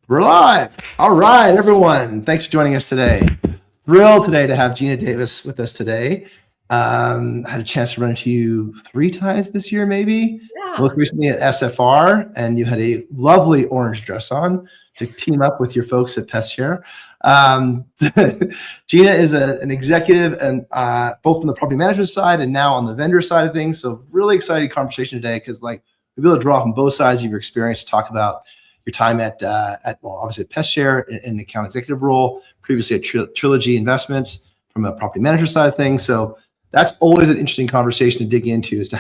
We're live. All right, everyone. Thanks for joining us today. Thrilled today to have Gina Davis with us today. Had a chance to run into you 3 times this year, maybe. Yeah. Most recently at SFR, and you had a lovely orange dress on to team up with your folks at PestShare. Gina is an executive and both on the property management side and now on the vendor side of things. So really exciting conversation today because we'll be able to draw from both sides of your experience to talk about your time at obviously at PestShare in the account executive role, previously at Trilogy Investments from a property manager side of things. So that's always an interesting conversation to dig into as to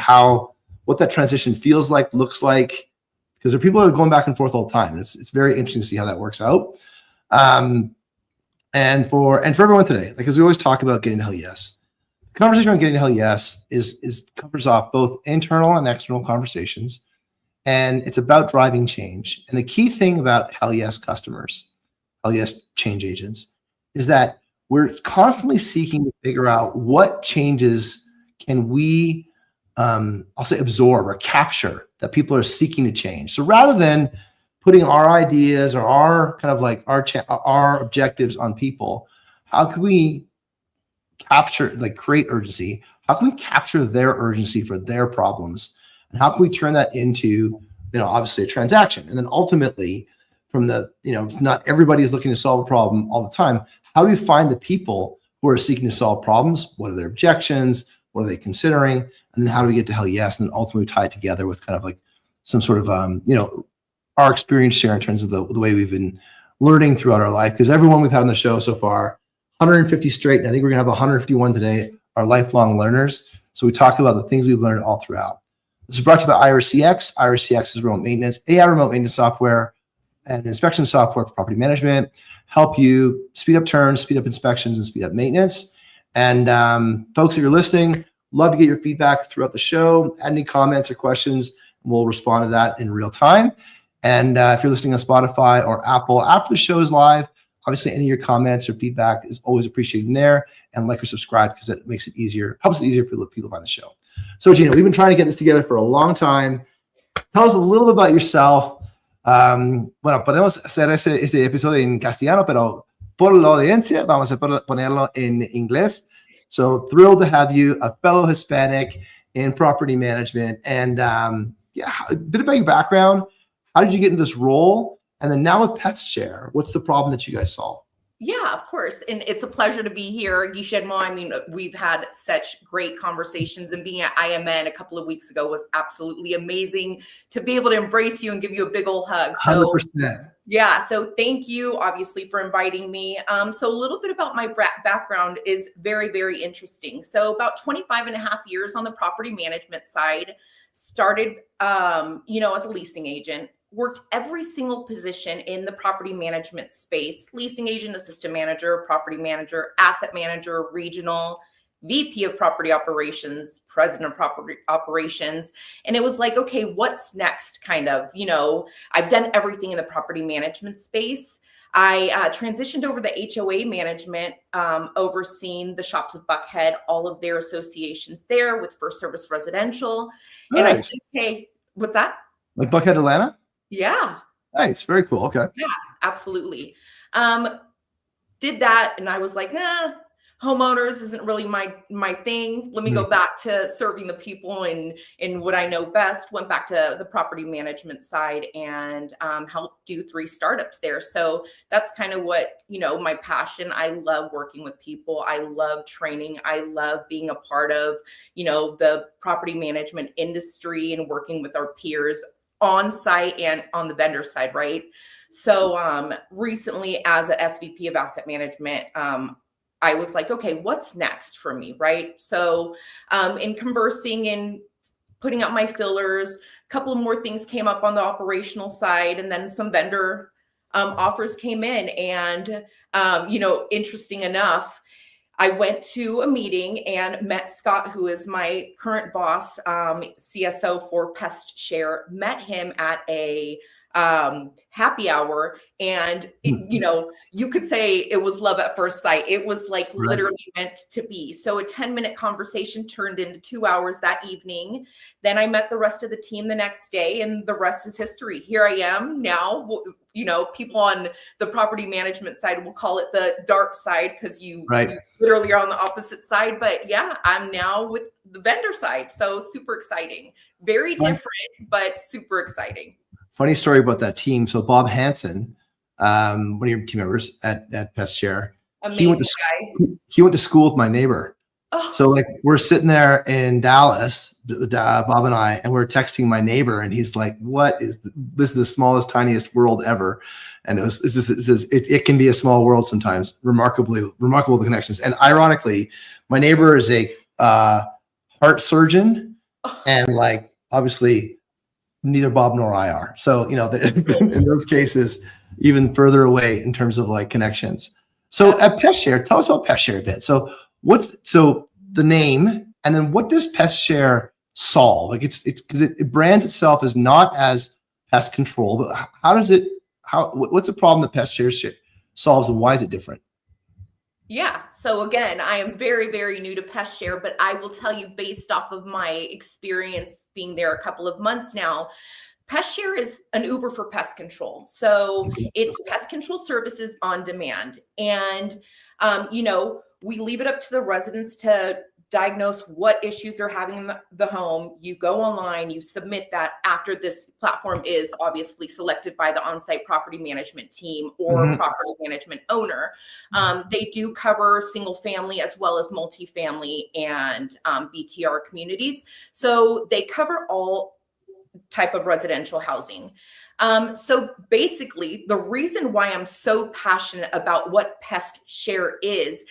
what that transition feels like, looks like, because there are people that are going back and forth all the time. It's very interesting to see how that works out. And for everyone today, as we always talk about getting to hell yes, the conversation around getting to hell yes is covers off both internal and external conversations. And it's about driving change. And the key thing about hell yes customers, hell yes change agents, is that we're constantly seeking to figure out what changes can we, I'll say, absorb or capture that people are seeking to change. So rather than putting our ideas or our kind of our objectives on people, how can we capture, create urgency? How can we capture their urgency for their problems? And how can we turn that into, obviously a transaction? And then ultimately, from not everybody is looking to solve a problem all the time. How do we find the people who are seeking to solve problems? What are their objections? What are they considering? And then how do we get to hell yes? And then ultimately tie it together with kind of some sort of, our experience share in terms of the way we've been learning throughout our life. Because everyone we've had on the show so far, 150 straight, and I think we're gonna have 151 today, are lifelong learners. So we talk about the things we've learned all throughout. This is brought to you by IRCX. IRCX is remote maintenance, AI remote maintenance software and inspection software for property management, help you speed up turns, speed up inspections, and speed up maintenance. And folks, if you're listening, love to get your feedback throughout the show. Add any comments or questions, and we'll respond to that in real time. And if you're listening on Spotify or Apple after the show is live, obviously any of your comments or feedback is always appreciated in there. And like or subscribe because that makes it easier, helps it easier for people find the show. So Gina, we've been trying to get this together for a long time. Tell us a little bit about yourself. Bueno, podemos hacer este episodio en castellano, pero por la audiencia vamos a ponerlo en inglés. So thrilled to have you, a fellow Hispanic in property management. And a bit about your background. How did you get into this role? And then now with PestShare, what's the problem that you guys solve? Yeah, of course. And it's a pleasure to be here, Guillermo. I mean, we've had such great conversations, and being at IMN a couple of weeks ago was absolutely amazing to be able to embrace you and give you a big old hug. So 100%. Yeah, so thank you, obviously, for inviting me. So a little bit about my background is very, very interesting. So about 25 and a half years on the property management side, started, as a leasing agent. Worked every single position in the property management space: leasing agent, assistant manager, property manager, asset manager, regional, VP of property operations, president of property operations. And it was like, okay, what's next? Kind of, I've done everything in the property management space. I transitioned over the HOA management, overseeing the shops with Buckhead, all of their associations there with First Service Residential. Nice. And I said, hey, what's that? Like Buckhead, Atlanta? Yeah. Nice. Very cool. Okay. Yeah, absolutely. Did that. And I was like, homeowners isn't really my thing. Let me go back to serving the people and what I know best. Went back to the property management side and helped do 3 startups there. So that's kind of what, my passion. I love working with people. I love training. I love being a part of, the property management industry and working with our peers on site and on the vendor side, right? So recently, as a SVP of asset management, I was like, okay, what's next for me, right? So in conversing and putting up my fillers, a couple of more things came up on the operational side, and then some vendor offers came in. And, interesting enough, I went to a meeting and met Scott, who is my current boss, CSO for PestShare, met him at a happy hour. And, you could say it was love at first sight. It was like literally meant to be. So a 10-minute conversation turned into 2 hours that evening. Then I met the rest of the team the next day, and the rest is history. Here I am now. People on the property management side will call it the dark side, because you literally are on the opposite side. But yeah, I'm now with the vendor side. So super exciting. Very different, but super exciting. Funny story about that team. So Bob Hansen, one of your team members at PestShare, he went to school with my neighbor. Oh. So like we're sitting there in Dallas, Bob and I, and we're texting my neighbor, and he's like, "What is this? Is the smallest, tiniest world ever?" And it can be a small world sometimes. Remarkable the connections. And ironically, my neighbor is a heart surgeon, and like obviously neither Bob nor I are. So in those cases, even further away in terms of like connections. So at PestShare, tell us about PestShare a bit. So so the name, and then what does PestShare solve? Like it's because it brands itself as not as pest control, but what's the problem that PestShare solves, and why is it different? Yeah. So again, I am very, very new to PestShare, but I will tell you, based off of my experience being there a couple of months now, PestShare is an Uber for pest control. So it's pest control services on demand. And, we leave it up to the residents to diagnose what issues they're having in the home. You go online, you submit that after this platform is obviously selected by the on-site property management team or property management owner. They do cover single family as well as multifamily and BTR communities. So they cover all type of residential housing. So basically, the reason why I'm so passionate about what PestShare is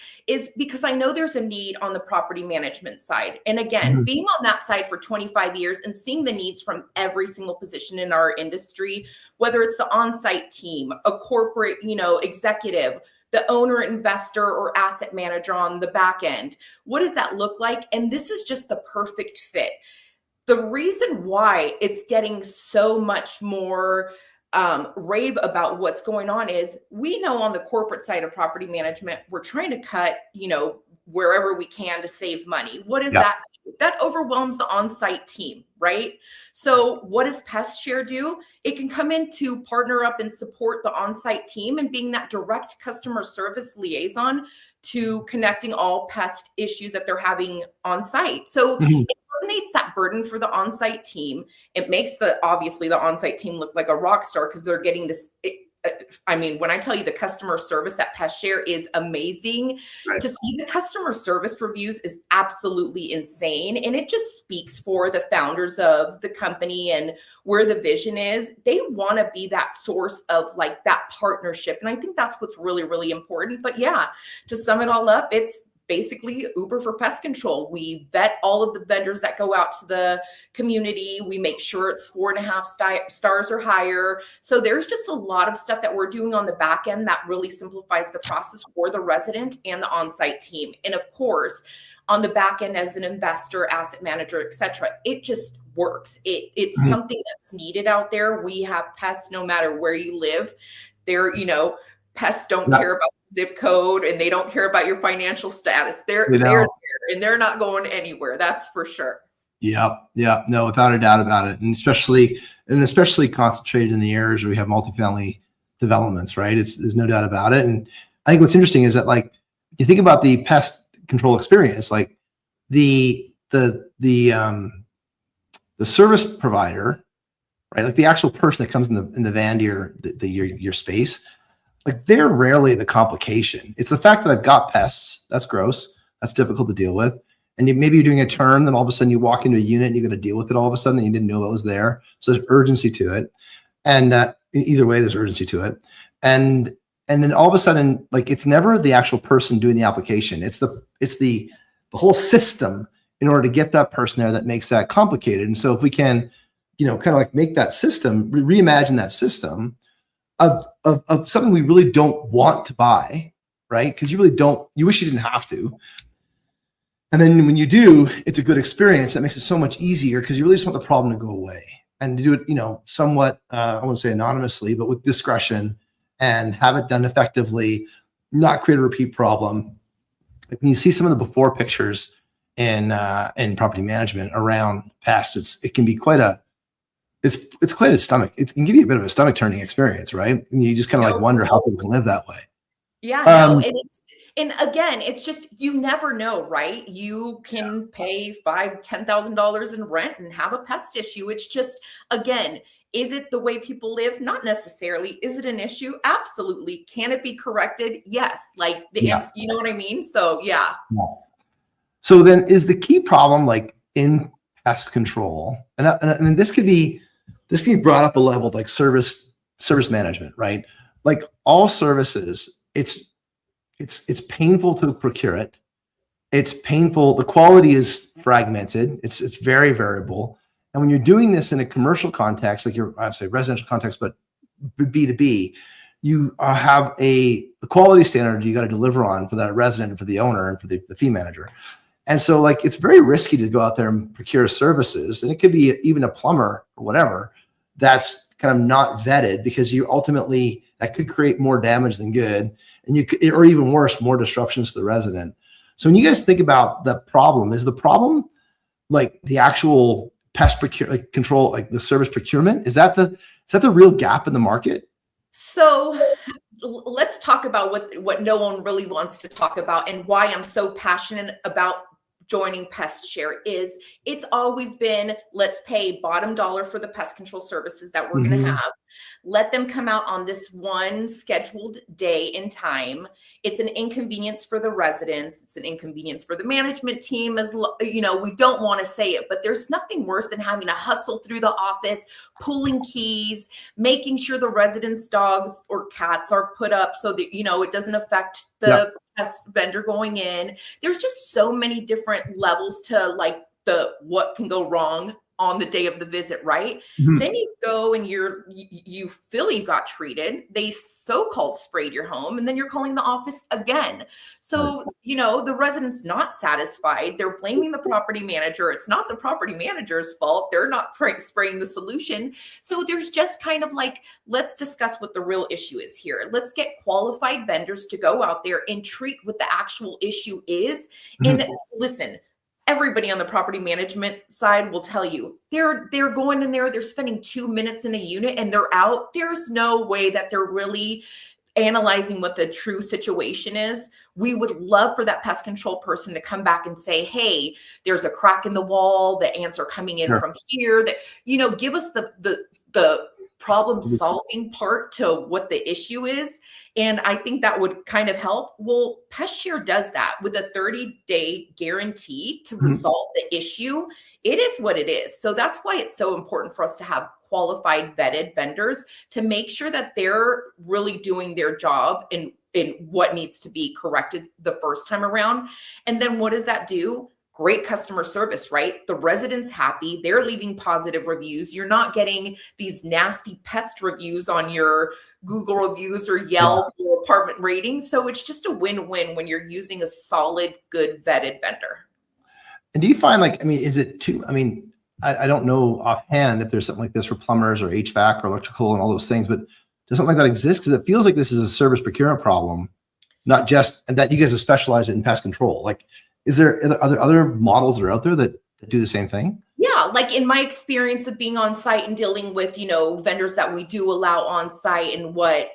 because I know there's a need on the property management side. And again, being on that side for 25 years and seeing the needs from every single position in our industry, whether it's the on-site team, a corporate, executive, the owner, investor, or asset manager on the back end, what does that look like? And this is just the perfect fit. The reason why it's getting so much more rave about what's going on is we know on the corporate side of property management, we're trying to cut, wherever we can to save money. What is that? That overwhelms the on-site team, right? So what does PestShare do? It can come in to partner up and support the on-site team and being that direct customer service liaison to connecting all pest issues that they're having on site. So it eliminates that burden for the on-site team. It makes obviously the on-site team look like a rock star because they're getting this. When I tell you the customer service at PestShare is amazing, to see the customer service reviews is absolutely insane. And it just speaks for the founders of the company and where the vision is. They want to be that source of like that partnership. And I think that's what's really, really important. But yeah, to sum it all up, it's basically Uber for pest control. We vet all of the vendors that go out to the community. We make sure it's 4.5 stars or higher. So there's just a lot of stuff that we're doing on the back end that really simplifies the process for the resident and the on-site team. And of course, on the back end as an investor, asset manager, etc., it just works. It's something that's needed out there. We have pests no matter where you live. Pests don't care about zip code, and they don't care about your financial status. They're there, and they're not going anywhere. That's for sure. Yeah. No, without a doubt about it. And especially concentrated in the areas where we have multifamily developments, right? There's no doubt about it. And I think what's interesting is that, like, you think about the pest control experience, like the service provider, right? Like the actual person that comes in the van to your space. Like they're rarely the complication. It's the fact that I've got pests. That's gross. That's difficult to deal with. And maybe you're doing a turn, then all of a sudden you walk into a unit and you got to deal with it all of a sudden and you didn't know it was there. So there's urgency to it. And either way, there's urgency to it. And then all of a sudden, like it's never the actual person doing the application. It's the whole system in order to get that person there that makes that complicated. And so if we can, kind of like make that system, reimagine that system of something we really don't want to buy, right? Because you wish you didn't have to. And then when you do, it's a good experience. That makes it so much easier because you really just want the problem to go away. and do it, somewhat, I wouldn't say anonymously, but with discretion, and have it done effectively, not create a repeat problem. Like when you see some of the before pictures in property management around pests, it can be quite a, it's quite a stomach. It can give you a bit of a stomach turning experience, right? And you just kind of like wonder how people can live that way. Yeah, no, and again, it's just, you never know, right? You can pay $5,000-$10,000 in rent and have a pest issue. It's just, again, is it the way people live? Not necessarily. Is it an issue? Absolutely. Can it be corrected? Yes. Like the answer, you know what I mean? So yeah. So then, is the key problem like in pest control? And this could be brought up a level like service management, right? Like all services, it's painful to procure it. It's painful. The quality is fragmented. It's very variable. And when you're doing this in a commercial context, like I'd say residential context, but B2B, you have a quality standard you got to deliver on for that resident and for the owner and for the fee manager. And so like, it's very risky to go out there and procure services. And it could be even a plumber or whatever that's kind of not vetted, because you ultimately, that could create more damage than good. And you could, or even worse, more disruptions to the resident. So when you guys think about the problem, is the problem like the actual pest control, like the service procurement? Is that the real gap in the market? So let's talk about what no one really wants to talk about, and why I'm so passionate about joining PestShare is it's always been, let's pay bottom dollar for the pest control services that we're going to have. Let them come out on this one scheduled day and time. It's an inconvenience for the residents. It's an inconvenience for the management team. As we don't want to say it, but there's nothing worse than having to hustle through the office, pulling keys, making sure the residents' dogs or cats are put up so that, it doesn't affect the pest vendor going in. There's just so many different levels to like what can go wrong on the day of the visit, right? Then you go and you feel you got treated. They so-called sprayed your home, and then you're calling the office again. So, the resident's not satisfied. They're blaming the property manager. It's not the property manager's fault. They're not spraying the solution. So there's just kind of like, let's discuss what the real issue is here. Let's get qualified vendors to go out there and treat what the actual issue is. And listen, everybody on the property management side will tell you they're going in there, they're spending 2 minutes in a unit and they're out. There's no way that they're really analyzing what the true situation is. We would love for that pest control person to come back and say, hey, there's a crack in the wall, the ants are coming in from here, that, give us the problem solving part to what the issue is. And I think that would kind of help. Well, PestShare does that with a 30-day guarantee to resolve the issue. It is what it is. So that's why it's so important for us to have qualified, vetted vendors to make sure that they're really doing their job in what needs to be corrected the first time around. And then what does that do? Great customer service, right? The residents happy, they're leaving positive reviews. You're not getting these nasty pest reviews on your Google reviews or Yelp or apartment ratings. So it's just a win-win when you're using a solid, good vetted vendor. And do you find is it too, I don't know offhand if there's something like this for plumbers or HVAC or electrical and all those things, but does something like that exist? Because it feels like this is a service procurement problem, not just, and that you guys have specialized in pest control. Like, are there other models that are out there that do the same thing? Yeah, like in my experience of being on site and dealing with, vendors that we do allow on site and what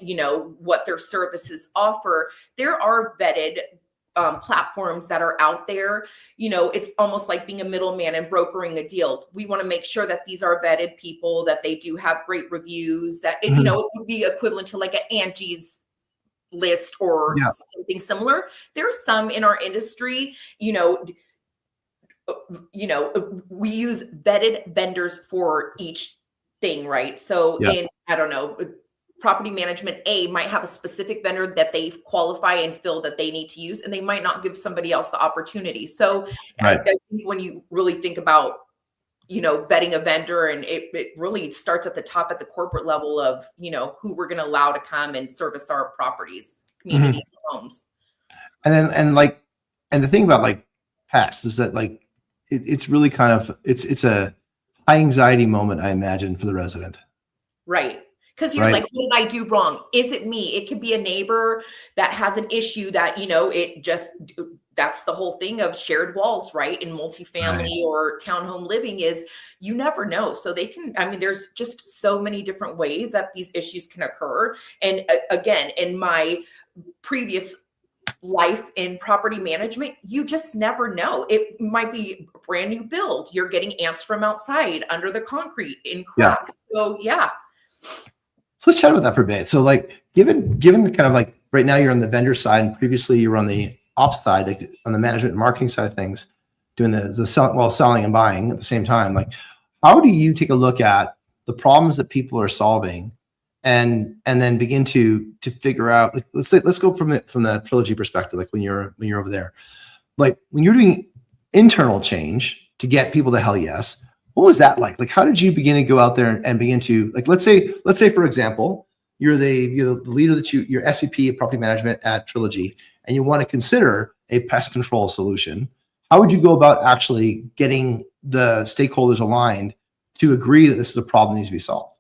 their services offer, there are vetted platforms that are out there. It's almost like being a middleman and brokering a deal. We want to make sure that these are vetted people, that they do have great reviews, that, it would be equivalent to like an Angie's List or something similar. There's some in our industry, we use vetted vendors for each thing, right? So in, property management A might have a specific vendor that they qualify and feel that they need to use, and they might not give somebody else the opportunity. So I think when you really think about vetting a vendor, and it really starts at the top, at the corporate level of, who we're going to allow to come and service our properties, communities, homes. And the thing about like pests is that like, it's really kind of, it's a high anxiety moment, I imagine, for the resident. Right. Because you're Right. like, what did I do wrong? Is it me? It could be a neighbor that has an issue that, it just, that's the whole thing of shared walls, right? In Right. multifamily or townhome living is you never know. So there's just so many different ways that these issues can occur. And again, in my previous life in property management, you just never know. It might be a brand new build. You're getting ants from outside under the concrete in cracks. So yeah. So let's chat about that for a bit. So like, given the kind of like right now you're on the vendor side and previously you were on the ops side, like on the management and marketing side of things, doing the selling and buying at the same time. Like, how do you take a look at the problems that people are solving and then begin to figure out, like, let's go from the Trilogy perspective, like when you're over there, like when you're doing internal change to get people to hell yes, what was that like? Like, how did you begin to go out there and begin to, like, let's say, for example, you're the leader you're SVP of property management at Trilogy, and you want to consider a pest control solution. How would you go about actually getting the stakeholders aligned to agree that this is a problem that needs to be solved?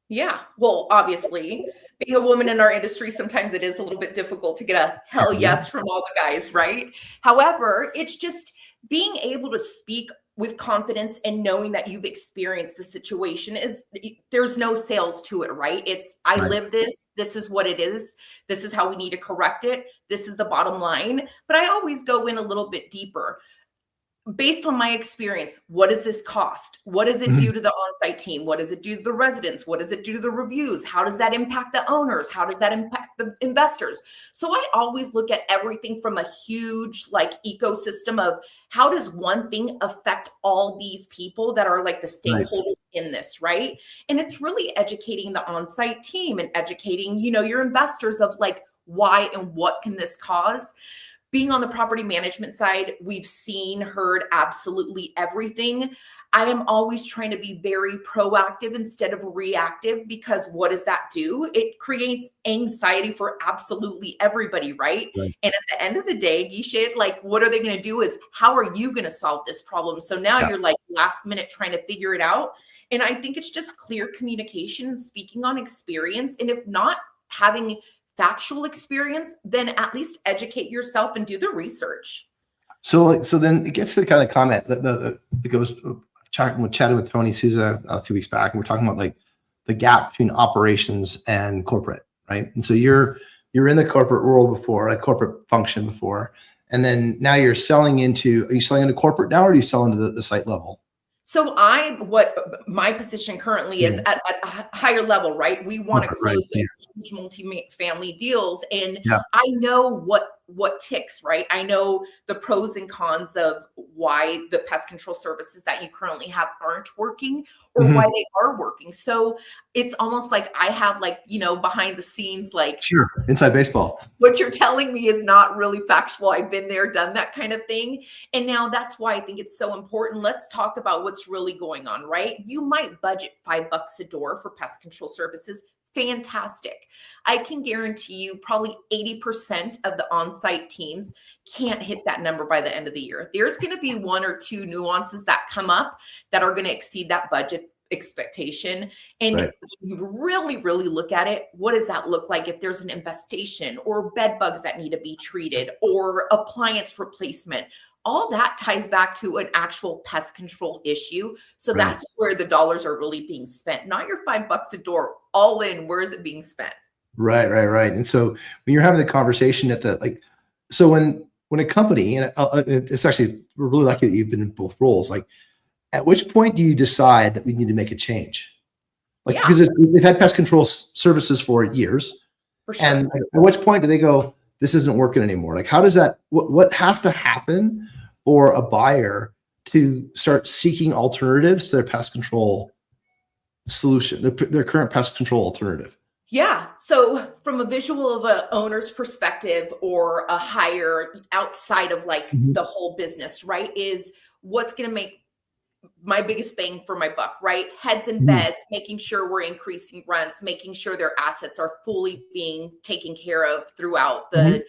Yeah. Well, obviously, being a woman in our industry, sometimes it is a little bit difficult to get a hell yes from all the guys, right? However, it's just being able to speak with confidence and knowing that you've experienced the situation there's no sales to it, right? It's, I live this is what it is. This is how we need to correct it. This is the bottom line. But I always go in a little bit deeper. Based on my experience, what does this cost? What does it do to the on-site team? What does it do to the residents? What does it do to the reviews? How does that impact the owners? How does that impact the investors? So I always look at everything from a huge like ecosystem of how does one thing affect all these people that are like the stakeholders in this, right? And it's really educating the on-site team and educating, your investors of like why and what can this cause? Being on the property management side, we've heard absolutely everything. I am always trying to be very proactive instead of reactive, because what does that do? It creates anxiety for absolutely everybody, right? And at the end of the day, Gisha, like, what are they going to do is how are you going to solve this problem? So now you're like last minute trying to figure it out. And I think it's just clear communication and speaking on experience. And if not having factual experience, then at least educate yourself and do the research. So then it gets to the kind of comment that goes chatting with Tony Souza a few weeks back, and we're talking about like the gap between operations and corporate, right? And so you're in the corporate world before, like corporate function before, and then now are you selling into corporate now, or do you sell into the site level? So what my position currently is at a higher level, right? We want to close those huge multi-family deals. And I know what ticks, right? I know the pros and cons of why the pest control services that you currently have aren't working, or why they are working. So it's almost like I have behind the scenes, like inside baseball. What you're telling me is not really factual. I've been there, done that kind of thing. And now that's why I think it's so important. Let's talk about what's really going on, right? You might budget $5 a door for pest control services. Fantastic. I can guarantee you probably 80% of the on-site teams can't hit that number by the end of the year. There's going to be one or two nuances that come up that are going to exceed that budget expectation. And you really, really look at it. What does that look like if there's an infestation or bed bugs that need to be treated or appliance replacement? All that ties back to an actual pest control issue. So that's where the dollars are really being spent, not your $5 a door, all in. Where is it being spent? Right. And so when you're having the conversation so when a company, and it's actually, we're really lucky that you've been in both roles. Like, at which point do you decide that we need to make a change? Like, because they've had pest control services for years. For sure. And at which point do they go, this isn't working anymore? Like, how does that, what has to happen for a buyer to start seeking alternatives to their pest control solution, their current pest control alternative? Yeah. So from a visual of an owner's perspective, or a hire outside of the whole business, right, is what's going to make my biggest bang for my buck, right? Heads in beds, making sure we're increasing rents, making sure their assets are fully being taken care of throughout the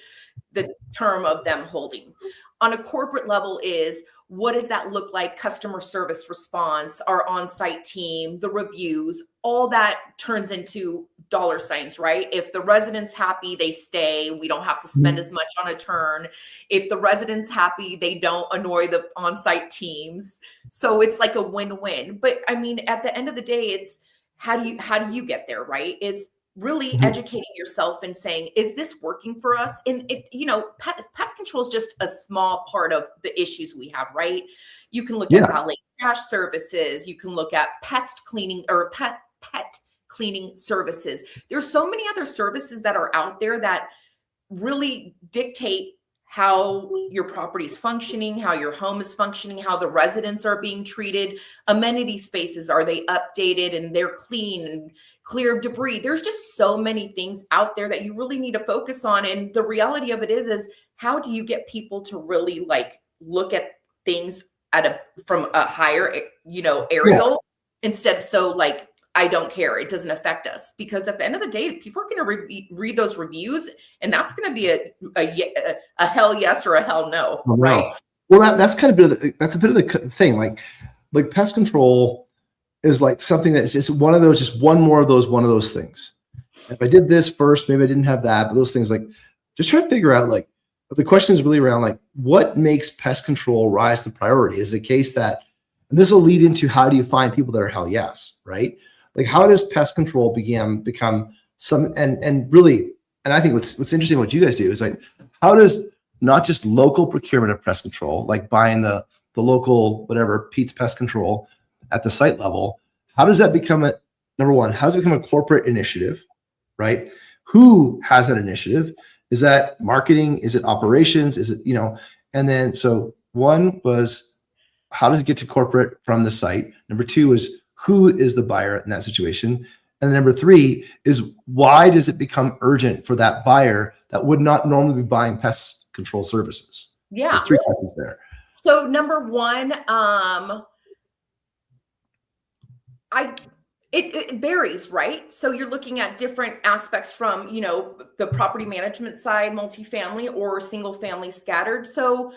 term of them holding. On a corporate level is, what does that look like? Customer service response, our on-site team, the reviews, all that turns into dollar signs, right? If the resident's happy, they stay. We don't have to spend as much on a turn. If the resident's happy, they don't annoy the on-site teams. So it's like a win-win. But I mean, at the end of the day, it's how do you get there, right? Is really educating yourself and saying, is this working for us? And it, pest control is just a small part of the issues we have, right? You can look at valet trash services. You can look at pest cleaning or pet cleaning services. There's so many other services that are out there that really dictate how your property is functioning, how your home is functioning, how the residents are being treated. Amenity spaces, are they updated and they're clean and clear of debris? There's just so many things out there that you really need to focus on. And the reality of it is how do you get people to really like look at things from a higher, aerial instead? So like, I don't care. It doesn't affect us, because at the end of the day, people are going to read those reviews, and that's going to be a hell yes or a hell no, right? Well, that's kind of that's a bit of the thing. Like pest control is like something that it's one of those, just one of those things. If I did this first, maybe I didn't have that, but those things, like, just try to figure out, like, the question is really around, like, what makes pest control rise to priority? Is the case that, and this will lead into, how do you find people that are hell yes, right? Like, how does pest control become some, and really, and I think what's interesting, what you guys do is, like, how does not just local procurement of pest control, like buying the local, whatever, Pete's Pest Control at the site level, how does that become number one, how does it become a corporate initiative, right? Who has that initiative? Is that marketing? Is it operations? Is it, and then, so one was, how does it get to corporate from the site? Number two is, who is the buyer in that situation? And then number three is, why does it become urgent for that buyer that would not normally be buying pest control services? Yeah. There's three questions there. So number one, it varies, right? So you're looking at different aspects from, the property management side, multifamily or single family scattered. So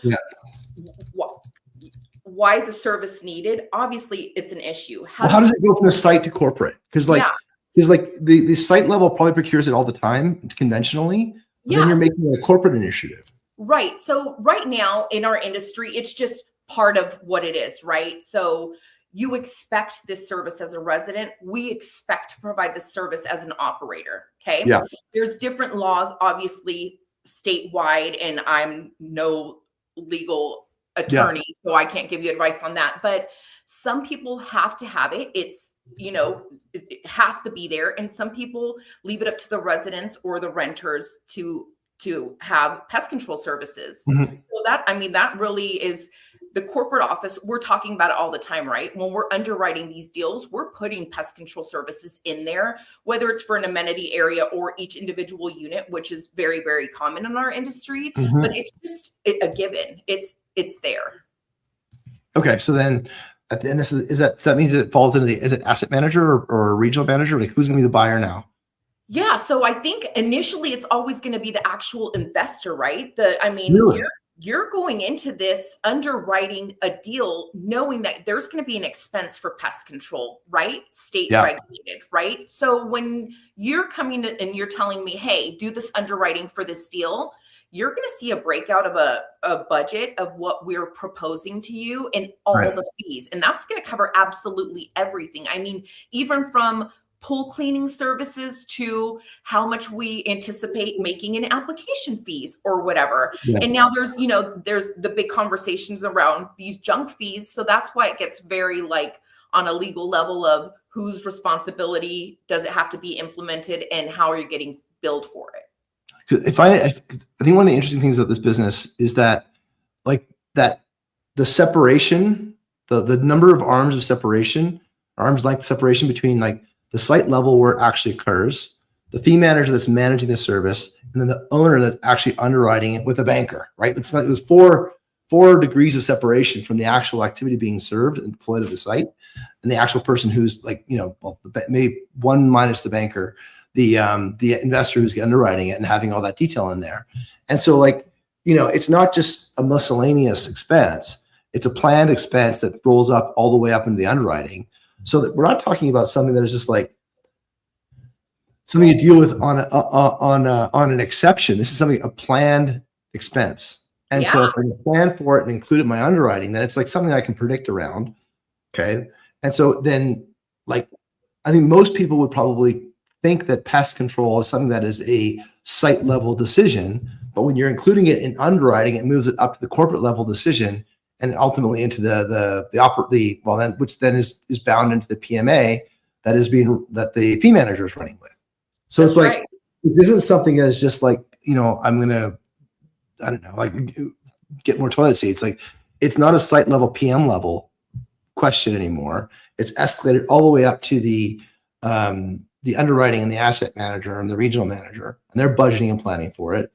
why is the service needed? Obviously, it's an issue. How does it go from the site to corporate? Because the site level probably procures it all the time conventionally. Then you're making it a corporate initiative. Right. So right now in our industry, it's just part of what it is, right? So you expect this service as a resident. We expect to provide this service as an operator. Okay. Yeah. There's different laws, obviously, statewide, and I'm no legal attorney, so I can't give you advice on that. But some people have to have it. It's, it has to be there. And some people leave it up to the residents or the renters to have pest control services. So that really is the corporate office. We're talking about it all the time, right? When we're underwriting these deals, we're putting pest control services in there, whether it's for an amenity area or each individual unit, which is very, very common in our industry. But it's just a given. It's there. Okay. So then at the end, so that means it falls into is it asset manager or regional manager? Like, who's going to be the buyer now? Yeah. So I think initially it's always going to be the actual investor, right? You're going into this underwriting a deal knowing that there's going to be an expense for pest control, right? State regulated, right? So when you're coming in and you're telling me, hey, do this underwriting for this deal, you're going to see a breakout of a budget of what we're proposing to you and all the fees. And that's going to cover absolutely everything. I mean, even from pool cleaning services to how much we anticipate making in application fees or whatever. And now there's the big conversations around these junk fees. So that's why it gets very like on a legal level of whose responsibility does it have to be implemented and how are you getting billed for it? I think one of the interesting things about this business is that, like, that the separation, the number of arms length separation between, like, the site level where it actually occurs, the fee manager that's managing the service, and then the owner that's actually underwriting it with a banker, right? It's like there's four 4 degrees of separation from the actual activity being served and deployed at the site, and the actual person who's like, well, maybe one minus the banker, the investor who's underwriting it and having all that detail in there. And so like, it's not just a miscellaneous expense. It's a planned expense that rolls up all the way up into the underwriting. So that we're not talking about something that is just like something to deal with on an exception. This is something, a planned expense. And so if I can plan for it and include it in my underwriting, then it's like something I can predict around. Okay. And so then like, I think most people would probably think that pest control is something that is a site level decision, but when you're including it in underwriting, it moves it up to the corporate level decision and ultimately into which then is bound into the PMA that the fee manager is running with. So it's like, it isn't something that is just like, I'm going to, I don't know, like get more toilet seats. Like it's not a site level PM level question anymore. It's escalated all the way up to the underwriting and the asset manager and the regional manager, and they're budgeting and planning for it.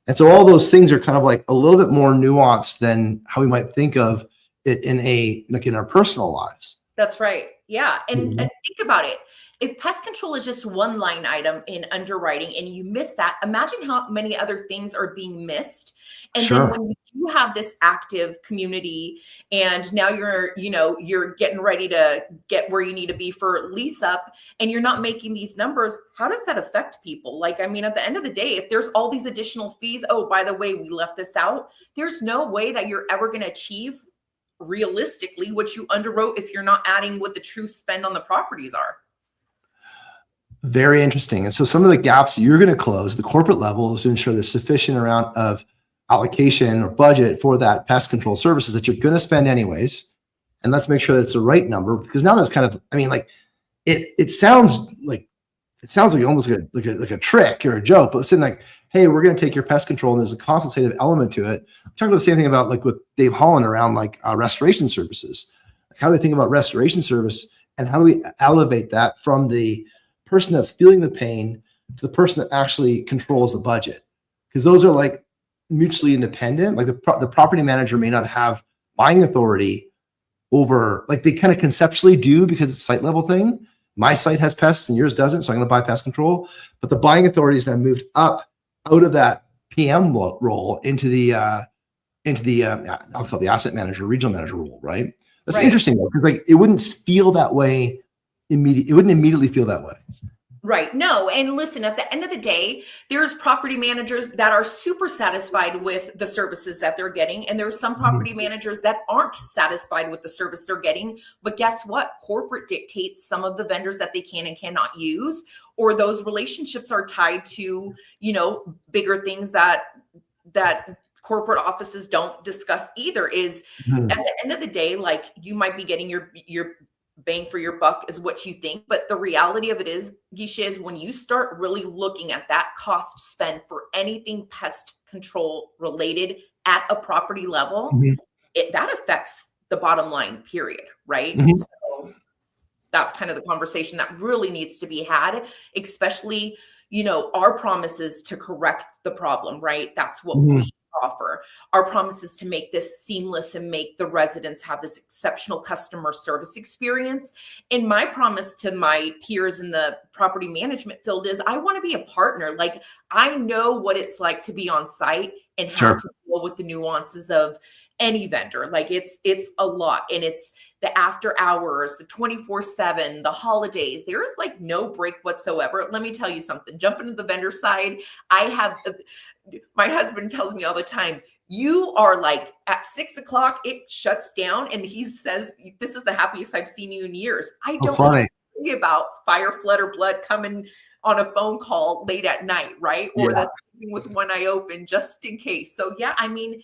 And so all those things are kind of like a little bit more nuanced than how we might think of it in our personal lives. That's right. Yeah. And think about it. If pest control is just one line item in underwriting and you miss that, imagine how many other things are being missed. And then when you do have this active community and now you're getting ready to get where you need to be for lease up and you're not making these numbers, how does that affect people? Like, I mean, at the end of the day, if there's all these additional fees, oh, by the way, we left this out, there's no way that you're ever going to achieve realistically what you underwrote if you're not adding what the true spend on the properties are. Very interesting. And so some of the gaps you're going to close at the corporate level is to ensure there's sufficient amount of allocation or budget for that pest control services that you're going to spend anyways. And let's make sure that it's the right number, because now that's kind of, I mean, like it sounds like almost like a trick or a joke, but it's in like, hey, we're going to take your pest control and there's a consultative element to it. I'm talking about the same thing about like with Dave Holland around like restoration services. Like how do we think about restoration service and how do we elevate that from the person that's feeling the pain to the person that actually controls the budget? Because those are like mutually independent. Like the property manager may not have buying authority over, like they kind of conceptually do because it's a site level thing. My site has pests and yours doesn't, so I'm going to buy pest control. But the buying authority is now moved up out of that PM role into the I'll call it the asset manager, regional manager role, right? That's interesting though, because like it wouldn't feel that way immediately. It wouldn't immediately feel that way. Right. No. And listen, at the end of the day, there's property managers that are super satisfied with the services that they're getting. And there's some property managers that aren't satisfied with the service they're getting. But guess what? Corporate dictates some of the vendors that they can and cannot use, or those relationships are tied to, bigger things that corporate offices don't discuss either. Is at the end of the day, like you might be getting your bang for your buck is what you think. But the reality of it is, Gisha, is when you start really looking at that cost spend for anything pest control related at a property level, that affects the bottom line, period. Right. So that's kind of the conversation that really needs to be had, especially, our promises to correct the problem, right? That's what we offer. Our promise is to make this seamless and make the residents have this exceptional customer service experience. And my promise to my peers in the property management field is I want to be a partner. Like I know what it's like to be on site and have to deal with the nuances of any vendor. Like it's a lot, and it's the after hours, the 24/7, the holidays. There is like no break whatsoever. Let me tell you something. Jump into the vendor side. My husband tells me all the time, you are like at 6 o'clock, it shuts down. And he says, this is the happiest I've seen you in years. I don't worry about fire, flood, or blood coming on a phone call late at night, right? Or the sleeping with one eye open just in case. So yeah, I mean,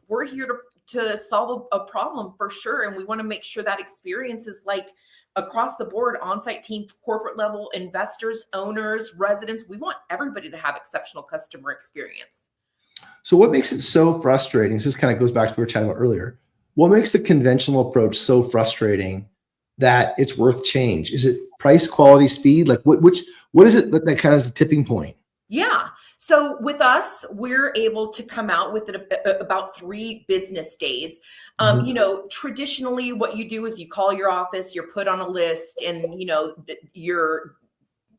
we're here to solve a problem for sure. And we want to make sure that experience is like across the board, on-site team, corporate level, investors, owners, residents. We want everybody to have exceptional customer experience. So what makes it so frustrating? This kind of goes back to what we were chatting about earlier. What makes the conventional approach so frustrating that it's worth change? Is it price, quality, speed? Like what is it that kind of is the tipping point? Yeah. So with us, we're able to come out with about 3 business days. You know, traditionally what you do is you call your office, you're put on a list, and, you know,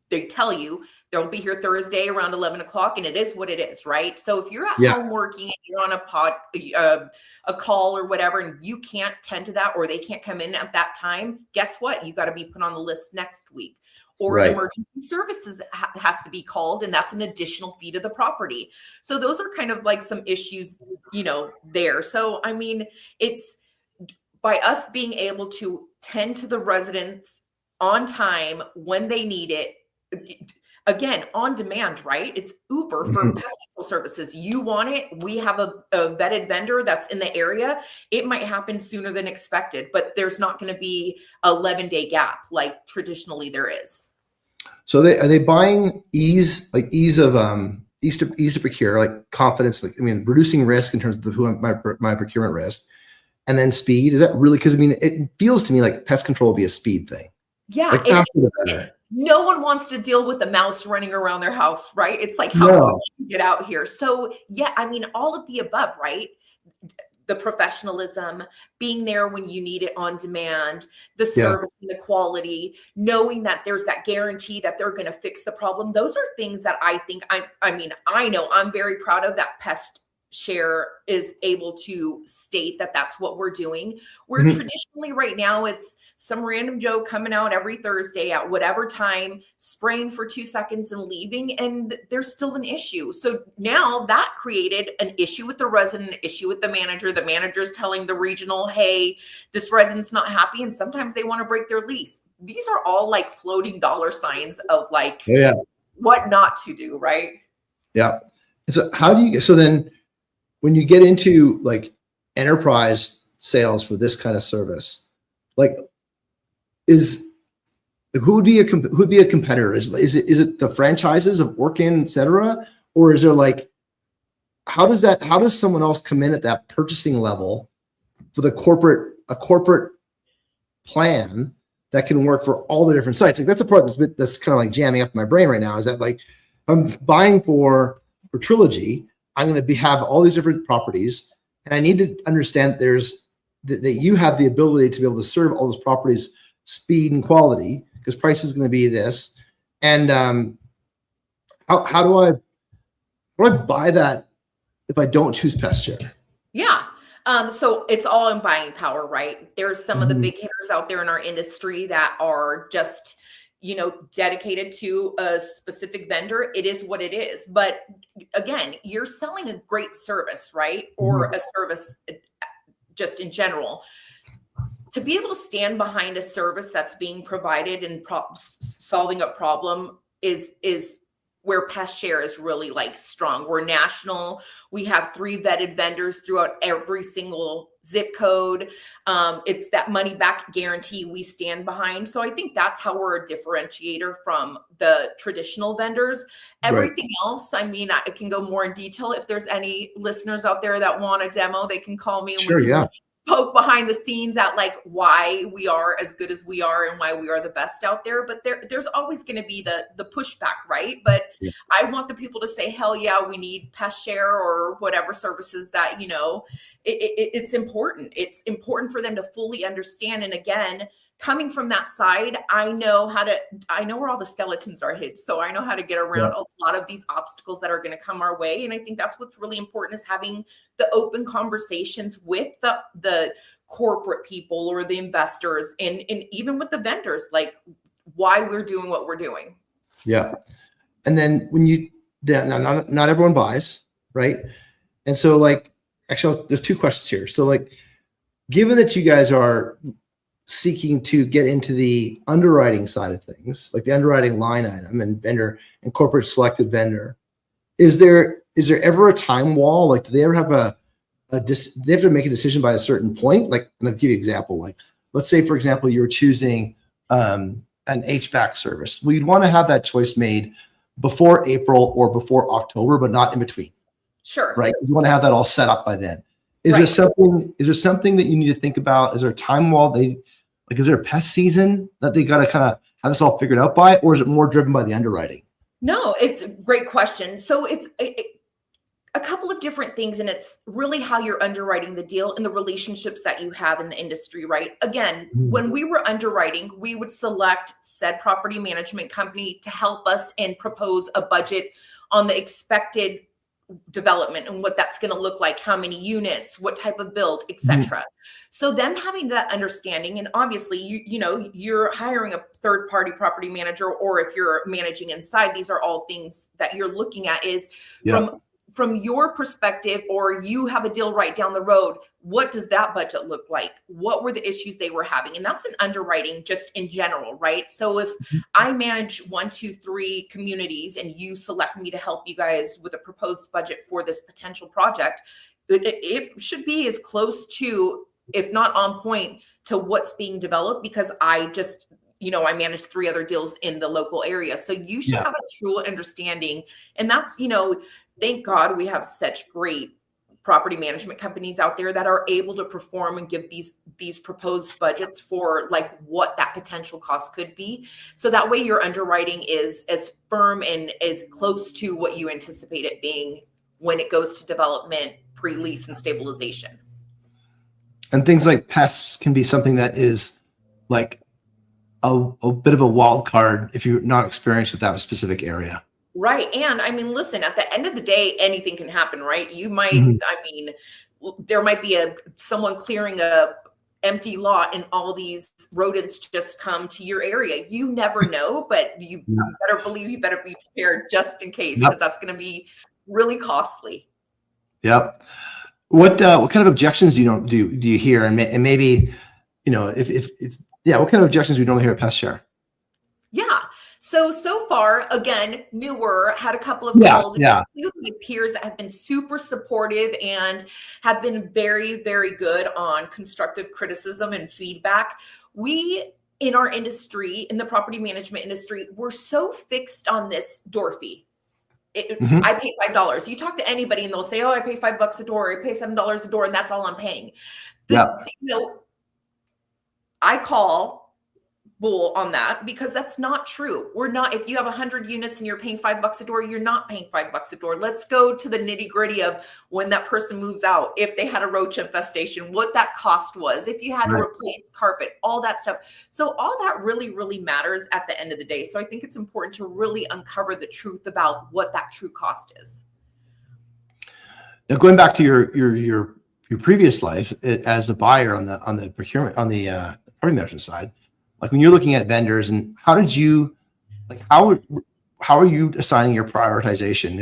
they tell you they'll be here Thursday around 11 o'clock, and it is what it is, right? So if you're at home working and you're on a call or whatever, and you can't tend to that, or they can't come in at that time, guess what? You got to be put on the list next week. Or emergency services has to be called, and that's an additional fee to the property. So those are kind of like some issues, you know, there. So, I mean, it's by us being able to tend to the residents on time when they need it. Again, on demand, right? It's Uber for pest control services. You want it, we have a vetted vendor that's in the area. It might happen sooner than expected, but there's not going to be an 11-day gap like traditionally there is. So are they buying ease to procure, like confidence, like, I mean, reducing risk in terms of my procurement risk, and then speed? Is that really, because I mean, it feels to me like pest control will be a speed thing. Yeah. Like, no one wants to deal with a mouse running around their house, right? It's like, how do we get out here? So yeah, I mean, all of the above, right? The professionalism, being there when you need it on demand, the service and the quality, knowing that there's that guarantee that they're going to fix the problem. Those are things that I think I know I'm very proud of, that PestShare is able to state that that's what we're doing. Where traditionally right now it's some random Joe coming out every Thursday at whatever time, spraying for 2 seconds and leaving, and there's still an issue. So now that created an issue with the resident, an issue with the manager. The manager's telling the regional, hey, this resident's not happy, and sometimes they want to break their lease. These are all like floating dollar signs of like what not to do, right? Yeah. So so then when you get into like enterprise sales for this kind of service, like, who would be a competitor? Is it the franchises of Orkin, et cetera? Or is there like, how does someone else come in at that purchasing level for a corporate plan that can work for all the different sites? Like, that's a part that's kind of like jamming up my brain right now, is that like, if I'm buying for Trilogy, I'm going to have all these different properties, and I need to understand that you have the ability to be able to serve all those properties, speed and quality, because price is going to be this. And how do I buy that if I don't choose PestShare? Yeah. So it's all in buying power, right? There's some of the big hitters out there in our industry that are just, you know, dedicated to a specific vendor. It is what it is. But again, you're selling a great service, right? Or a service just in general. To be able to stand behind a service that's being provided and solving a problem is where PestShare is really like strong. We're national. We have 3 vetted vendors throughout every single zip code. It's that money back guarantee we stand behind. So I think that's how we're a differentiator from the traditional vendors. Everything else, I mean, I can go more in detail. If there's any listeners out there that want a demo, they can call me. And we can poke behind the scenes at like why we are as good as we are and why we are the best out there. But there's always going to be the pushback, right? But I want the people to say, hell yeah, we need PestShare or whatever services that, you know, it's important. It's important for them to fully understand. And again, coming from that side, I know where all the skeletons are hid. So I know how to get around a lot of these obstacles that are going to come our way. And I think that's what's really important, is having the open conversations with the corporate people or the investors and even with the vendors, like why we're doing what we're doing. Yeah. And then when not everyone buys, right? And so like, actually, there's 2 questions here. So like, given that you guys are seeking to get into the underwriting side of things, like the underwriting line item and vendor and corporate selected vendor, is there ever a time wall? Like, do they ever have they have to make a decision by a certain point? Like, and I'll give you an example. Like, let's say, for example, you're choosing an HVAC service. Well, you'd want to have that choice made before April or before October, but not in between. Sure. Right. You want to have that all set up by then. Is there something that you need to think about? Is there a time wall? Is there a pest season that they got to kind of have this all figured out by, or is it more driven by the underwriting? No, it's a great question. So it's a couple of different things, and it's really how you're underwriting the deal and the relationships that you have in the industry, right? Again, Mhm. when we were underwriting, we would select said property management company to help us and propose a budget on the expected development and what that's going to look like, how many units, what type of build, Mhm. etc. So them having that understanding, and obviously you're hiring a third party property manager, or if you're managing inside, these are all things that you're looking at is Yeah. from from your perspective, or you have a deal right down the road, what does that budget look like? What were the issues they were having? And that's an underwriting just in general, right? So if Mhm. I manage 1, 2, 3 communities and you select me to help you guys with a proposed budget for this potential project, it should be as close to, if not on point, to what's being developed, because I just, I manage 3 other deals in the local area. So you should Yeah. have a true understanding. And that's, thank God we have such great property management companies out there that are able to perform and give these proposed budgets for like what that potential cost could be, so that way your underwriting is as firm and as close to what you anticipate it being when it goes to development, pre-lease, and stabilization. And things like pests can be something that is like a bit of a wild card if you're not experienced with that specific area. Right. And I mean, listen, at the end of the day, anything can happen, right? You might, Mhm. I mean, there might be someone clearing a empty lot and all these rodents just come to your area. You never know, but you Yeah. better believe, you better be prepared just in case, because Yep. that's going to be really costly. Yep. What kind of objections do you hear, and maybe if yeah, what kind of objections do we normally hear at PestShare? Yeah. So far, again, newer, had a couple of Yeah, calls. Again, yeah, few of my peers that have been super supportive and have been very, very good on constructive criticism and feedback. We in our industry, in the property management industry, we're so fixed on this door fee. hmm I pay $5. You talk to anybody and they'll say, "Oh, I pay $5 a door. I pay $7 a door, and that's all I'm paying." The yeah, I call bull on that, because that's not true. We're not, if you have 100 units and you're paying $5 a door, you're not paying $5 a door. Let's go to the nitty gritty of when that person moves out, if they had a roach infestation, what that cost was, if you had to right. replace carpet, all that stuff. So all that really, really matters at the end of the day. So I think it's important to really uncover the truth about what that true cost is. Now, going back to your previous life as a buyer on the procurement on the property management side, like when you're looking at vendors, and how did you like how are you assigning your prioritization?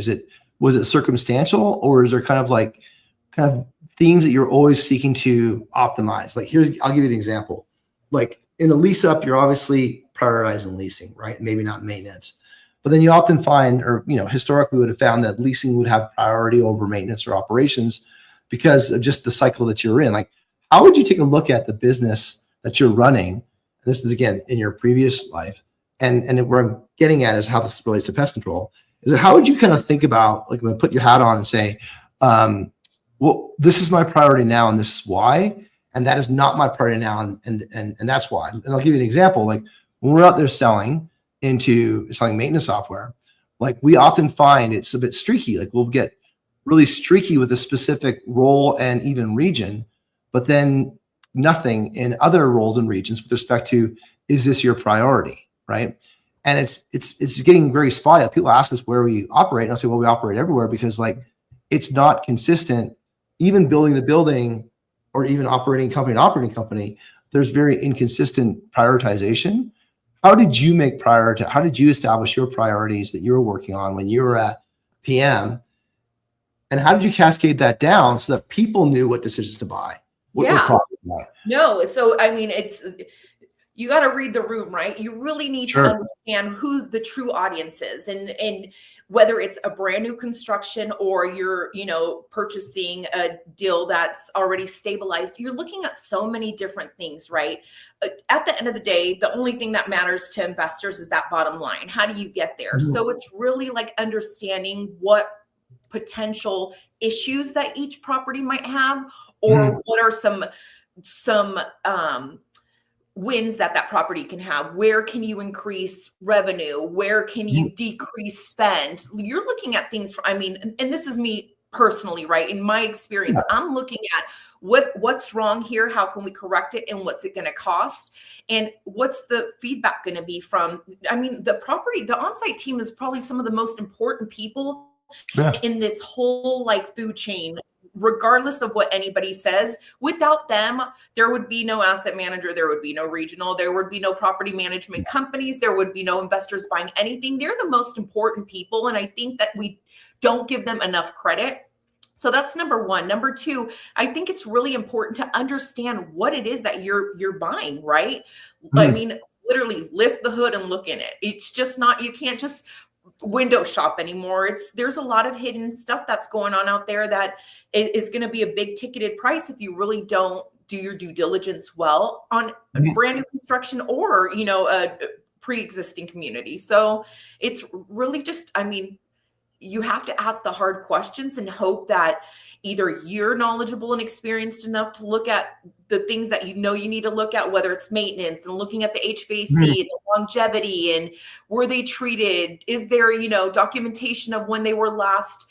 Was it circumstantial, or is there kind of themes that you're always seeking to optimize? Like I'll give you an example. Like in the lease up, you're obviously prioritizing leasing, right? Maybe not maintenance. But then you often find, or historically would have found that leasing would have priority over maintenance or operations because of just the cycle that you're in. Like, how would you take a look at the business that you're running? This is again in your previous life, and where I'm getting at is how this relates to pest control. Is that how would you kind of think about, like, when you put your hat on and say, well, this is my priority now, and this is why, and that is not my priority now, and that's why. And I'll give you an example. Like when we're out there selling maintenance software, like we often find it's a bit streaky. Like we'll get really streaky with a specific role and even region, but then nothing in other roles and regions with respect to, is this your priority, right? And it's getting very spotty. People ask us where we operate, and I'll say, well, we operate everywhere, because like it's not consistent. Even building the building, or even operating company to operating company, there's very inconsistent prioritization. How did you how did you establish your priorities that you were working on when you were at PM? And how did you cascade that down so that people knew what decisions to buy? What Yeah. products to buy? No. So, I mean, you got to read the room, right? You really need to Sure. understand who the true audience is, and whether it's a brand new construction or you're, purchasing a deal that's already stabilized. You're looking at so many different things, right? At the end of the day, the only thing that matters to investors is that bottom line. How do you get there? Mhm. So it's really like understanding what potential issues that each property might have, or Mhm. what are some wins that that property can have. Where can you increase revenue? Where can you decrease spend? You're looking at things for, I mean, and this is me personally, right? In my experience, I'm looking at what's wrong here, how can we correct it, and what's it going to cost, and what's the feedback going to be from, I mean, the on-site team is probably some of the most important people in this whole like food chain, regardless of what anybody says. Without them, there would be no asset manager, there would be no regional, there would be no property management companies, there would be no investors buying anything. They're the most important people, and I think that we don't give them enough credit. So that's number one. Number two, I think it's really important to understand what it is that you're buying, right? I mean, literally lift the hood and look in it. It's just not, you can't just window shop anymore. There's a lot of hidden stuff that's going on out there that is going to be a big ticketed price if you really don't do your due diligence well on brand new construction or, you know, a pre-existing community. So it's really just, I mean, you have to ask the hard questions and hope that either you're knowledgeable and experienced enough to look at the things that you know you need to look at, whether it's maintenance and looking at the HVAC, the longevity, and were they treated? Is there, you know, documentation of when they were last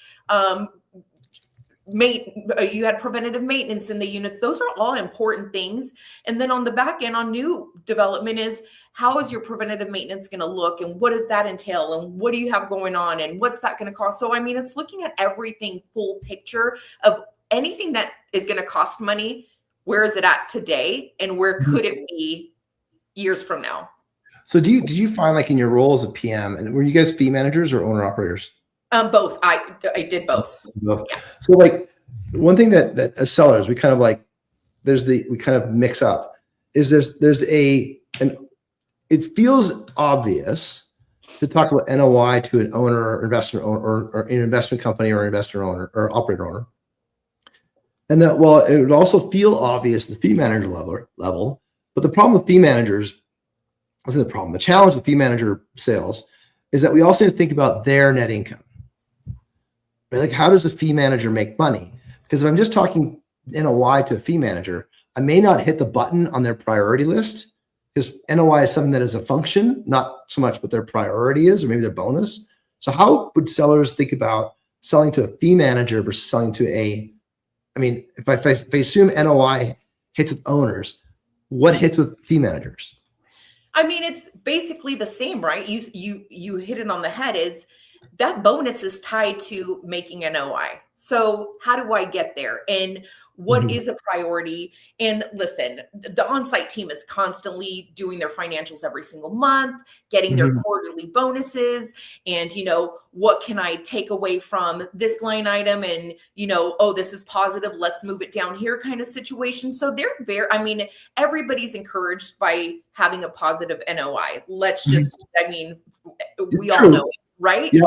you had preventative maintenance in the units? Those are all important things. And then on the back end, on new development, is how is your preventative maintenance going to look, and what does that entail, and what do you have going on, and what's that going to cost? So, I mean, it's looking at everything full picture of anything that is going to cost money. Where is it at today, and where could it be years from now? So did you find, like, in your role as a PM, and were you guys fee managers or owner operators? Both. I did both. Yeah. So, like, one thing that as sellers we kind of like, we kind of mix up is it feels obvious to talk about NOI to an owner or investor or an investment company or investor owner or operator owner. And that, well, it would also feel obvious at the fee manager level, but the problem with fee managers, the challenge with fee manager sales is that we also need to think about their net income. Right? Like, how does a fee manager make money? Because if I'm just talking NOI to a fee manager, I may not hit the button on their priority list, because NOI is something that is a function, not so much what their priority is, or maybe their bonus. So how would sellers think about selling to a fee manager versus selling to if I assume NOI hits with owners, what hits with fee managers? I mean, it's basically the same, right? You hit it on the head. Is that bonus is tied to making NOI. So how do I get there? And what is a priority? And listen, the on-site team is constantly doing their financials every single month, getting their quarterly bonuses. And, you know, what can I take away from this line item? And, you know, oh, this is positive, let's move it down here kind of situation. So they're everybody's encouraged by having a positive NOI. Let's just, we all know it, right? Yeah.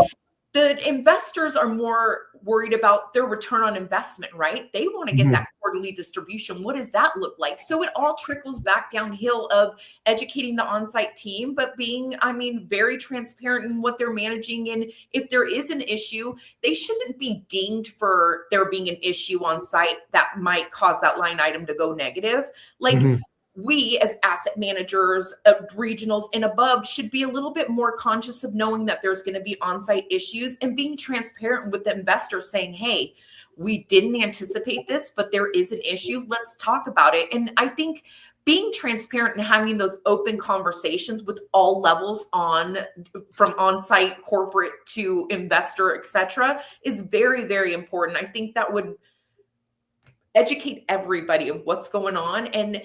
The investors are more worried about their return on investment, right? They want to get that quarterly distribution. What does that look like? So it all trickles back downhill of educating the on-site team, but being, very transparent in what they're managing. And if there is an issue, they shouldn't be dinged for there being an issue on site that might cause that line item to go negative. Like, we as asset managers, regionals and above should be a little bit more conscious of knowing that there's going to be on-site issues and being transparent with the investors, saying, hey, we didn't anticipate this, but there is an issue. Let's talk about it. And I think being transparent and having those open conversations with all levels from on-site, corporate to investor, et cetera, is very, very important. I think that would educate everybody of what's going on, and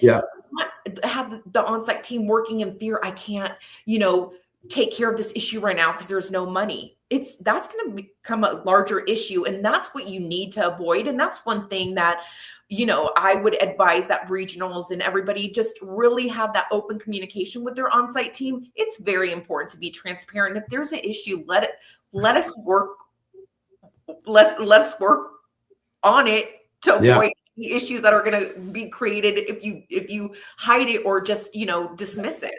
not have the on-site team working in fear. I can't, take care of this issue right now because there's no money. That's going to become a larger issue, and that's what you need to avoid. And that's one thing that, I would advise that regionals and everybody just really have that open communication with their on-site team. It's very important to be transparent. If there's an issue, let us work on it to avoid the issues that are going to be created if you hide it or just, dismiss it.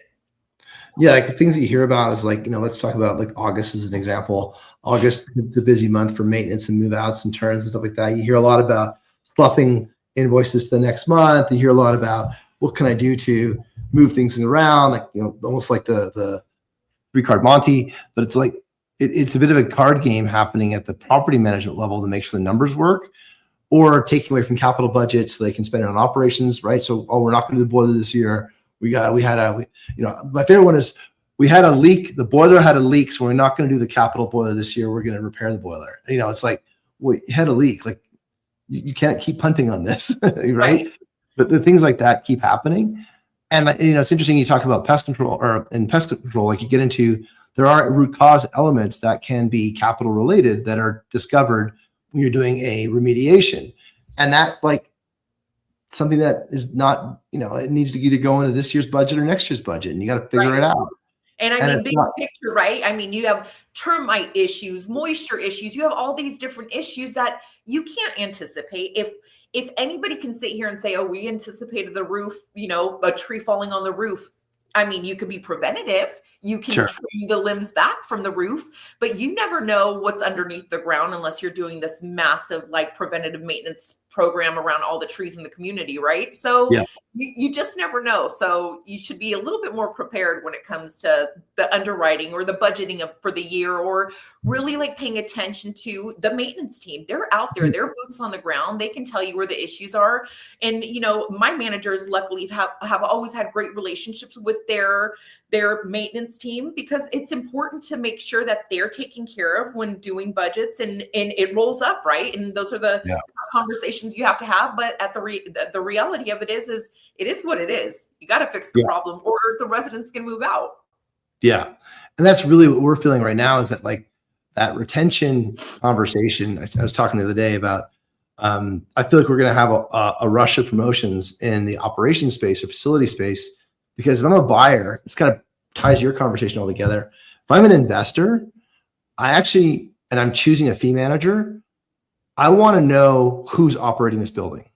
Yeah, like the things that you hear about is like, let's talk about like August as an example. August is a busy month for maintenance and move outs and turns and stuff like that. You hear a lot about fluffing invoices the next month. You hear a lot about what can I do to move things around, like, almost like the 3-card Monte, but it's like, it's a bit of a card game happening at the property management level to make sure the numbers work, or taking away from capital budgets so they can spend it on operations, right? So, we're not going to do the boiler this year. My favorite one is, we had a leak. The boiler had a leak, so we're not going to do the capital boiler this year. We're going to repair the boiler. It's like, well, you had a leak. Like, you can't keep punting on this, right? But the things like that keep happening. And it's interesting. You talk about pest control, like you get into, there are root cause elements that can be capital related that are discovered when you're doing a remediation. And that's like something that is not, it needs to either go into this year's budget or next year's budget, and you got to figure it out. And big picture, right? You have termite issues, moisture issues. You have all these different issues that you can't anticipate. If anybody can sit here and say, oh, we anticipated the roof, a tree falling on the roof. You could be preventative. You can trim the limbs back from the roof, but you never know what's underneath the ground unless you're doing this massive, like, preventative maintenance program around all the trees in the community, right? So you just never know. So you should be a little bit more prepared when it comes to the underwriting or the budgeting for the year, or really like paying attention to the maintenance team. They're out there, they're boots on the ground. They can tell you where the issues are. And, my managers luckily have always had great relationships with their maintenance team, because it's important to make sure that they're taken care of when doing budgets, and it rolls up, right? And those are the conversations you have to have. But at the reality of it is it is what it is. You got to fix the problem, or the residents can move out. Yeah. And that's really what we're feeling right now, is that, like, that retention conversation. I was talking the other day about, I feel like we're going to have a rush of promotions in the operations space or facility space, because if I'm a buyer, this kind of ties your conversation all together. If I'm an investor, and I'm choosing a fee manager, I want to know who's operating this building,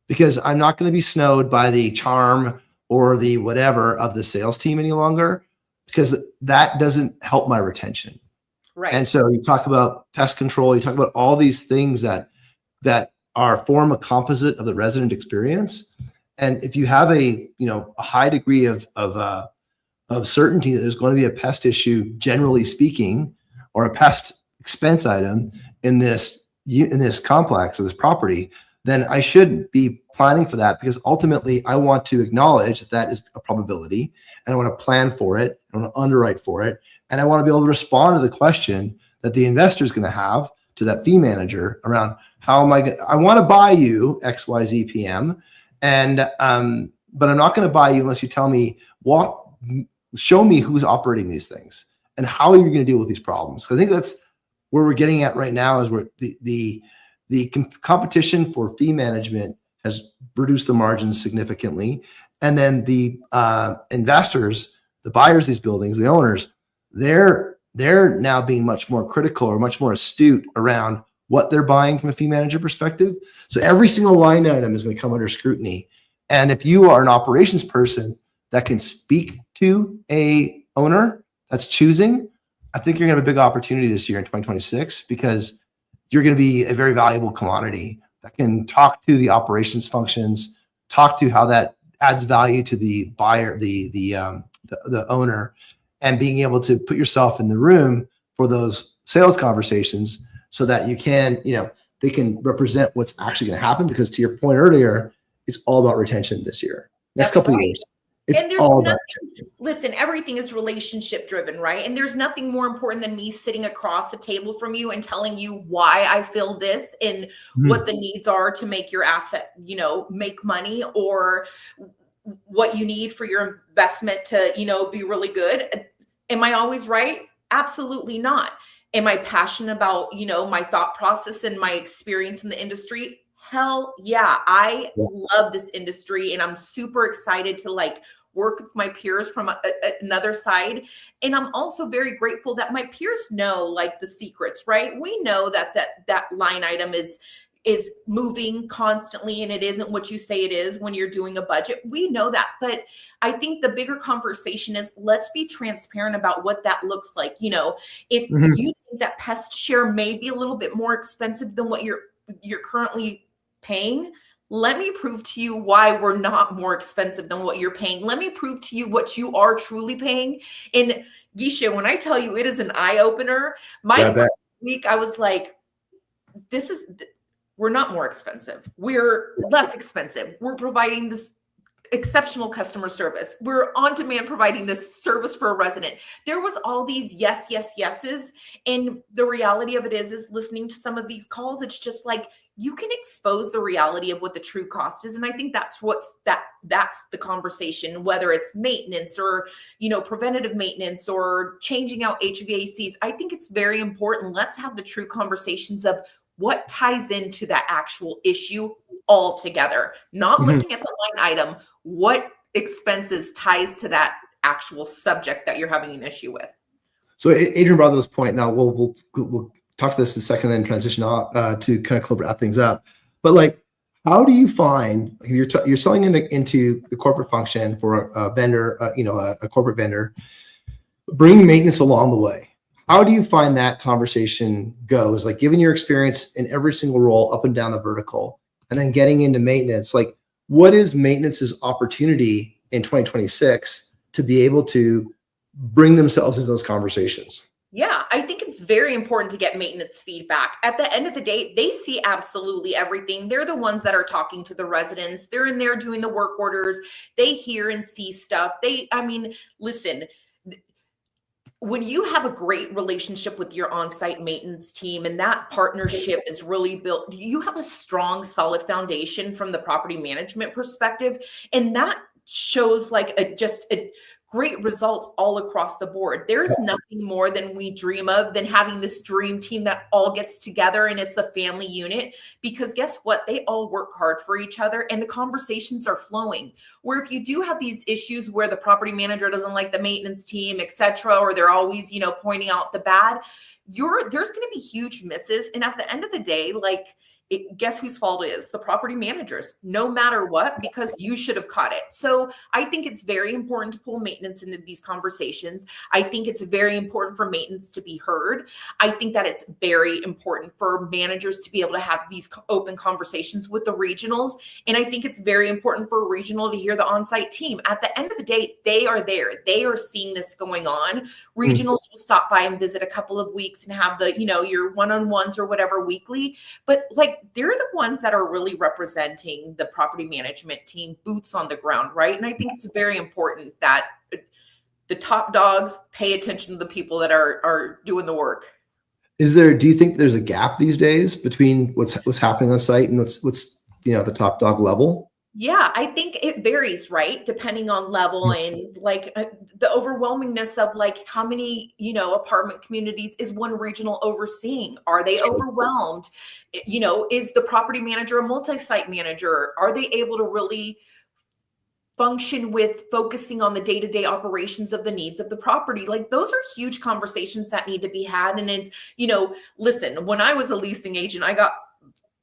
because I'm not going to be snowed by the charm or the whatever of the sales team any longer, because that doesn't help my retention. Right. And so you talk about pest control, you talk about all these things that form a composite of the resident experience. And if you have a high degree of certainty that there's going to be a pest issue, generally speaking, or a pest expense item in this complex or this property, then I should be planning for that, because ultimately I want to acknowledge that is a probability, and I want to plan for it, I want to underwrite for it, and I want to be able to respond to the question that the investor is going to have to that fee manager around, how am I want to buy you XYZ PM, and but I'm not going to buy you unless you tell me show me who's operating these things and how are you going to deal with these problems. So I think that's where we're getting at right now, is where the competition for fee management has reduced the margins significantly. And then the investors, the buyers of these buildings, the owners, they're now being much more critical or much more astute around what they're buying from a fee manager perspective. So every single line item is going to come under scrutiny. And if you are an operations person that can speak to a owner that's choosing, I think you're going to have a big opportunity this year in 2026, because you're going to be a very valuable commodity that can talk to the operations functions, talk to how that adds value to the buyer, the owner, and being able to put yourself in the room for those sales conversations, so that you can, they can represent what's actually going to happen. Because to your point earlier, it's all about retention this year. Next couple of years. And there's nothing, listen, everything is relationship driven, right? And there's nothing more important than me sitting across the table from you and telling you why I feel this and what the needs are to make your asset, make money, or what you need for your investment to, be really good. Am I always right? Absolutely not. Am I passionate about, my thought process and my experience in the industry? Hell yeah. I love this industry, and I'm super excited to work with my peers from another side. And I'm also very grateful that my peers know the secrets, right? We know that line item is moving constantly, and it isn't what you say it is when you're doing a budget. We know that. But I think the bigger conversation is, let's be transparent about what that looks like. If you think that PestShare may be a little bit more expensive than what you're currently paying, let me prove to you why we're not more expensive than what you're paying. Let me prove to you what you are truly paying. And Gisha, when I tell you it is an eye opener, my first week I was like, we're not more expensive. We're less expensive. We're providing this exceptional customer service. We're on demand providing this service for a resident. There was all these yeses. And the reality of it is listening to some of these calls, it's just like, you can expose the reality of what the true cost is. And I think that's that's the conversation, whether it's maintenance or, preventative maintenance or changing out HVACs. I think it's very important. Let's have the true conversations of what ties into that actual issue altogether, not looking at the line item, what expenses ties to that actual subject that you're having an issue with. So Adrian brought this point. Now we'll talk to this in a second, then transition to kind of wrap things up. But like, how do you find, you're selling into the corporate function for a vendor, a corporate vendor, bring maintenance along the way? How do you find that conversation goes? Like, given your experience in every single role up and down the vertical, and then getting into maintenance, like, what is maintenance's opportunity in 2026 to be able to bring themselves into those conversations? Yeah, I think it's very important to get maintenance feedback. At the end of the day, they see absolutely everything. They're the ones that are talking to the residents. They're in there doing the work orders. They hear and see stuff. Listen, when you have a great relationship with your on-site maintenance team and that partnership is really built, you have a strong, solid foundation from the property management perspective. And that shows like just a great results all across the board. There's nothing more than we dream of than having this dream team that all gets together and it's a family unit, because guess what? They all work hard for each other and the conversations are flowing. Where if you do have these issues where the property manager doesn't like the maintenance team, etc., or they're always, pointing out the bad, there's going to be huge misses. And at the end of the day, like, guess whose fault it is? The property managers, no matter what, because you should have caught it. So I think it's very important to pull maintenance into these conversations. I think it's very important for maintenance to be heard. I think that it's very important for managers to be able to have these open conversations with the regionals. And I think it's very important for a regional to hear the on-site team. At the end of the day, they are there. They are seeing this going on. Regionals will stop by and visit a couple of weeks and have the, your one-on-ones or whatever weekly. But like, they're the ones that are really representing the property management team, boots on the ground, right? And I think it's very important that the top dogs pay attention to the people that are doing the work. Do you think there's a gap these days between what's happening on site and what's the top dog level? Yeah, I think it varies, right? Depending on level and like the overwhelmingness of like how many, apartment communities is one regional overseeing? Are they overwhelmed? Is the property manager a multi-site manager? Are they able to really function with focusing on the day-to-day operations of the needs of the property? Like, those are huge conversations that need to be had. And it's, listen, when I was a leasing agent, I got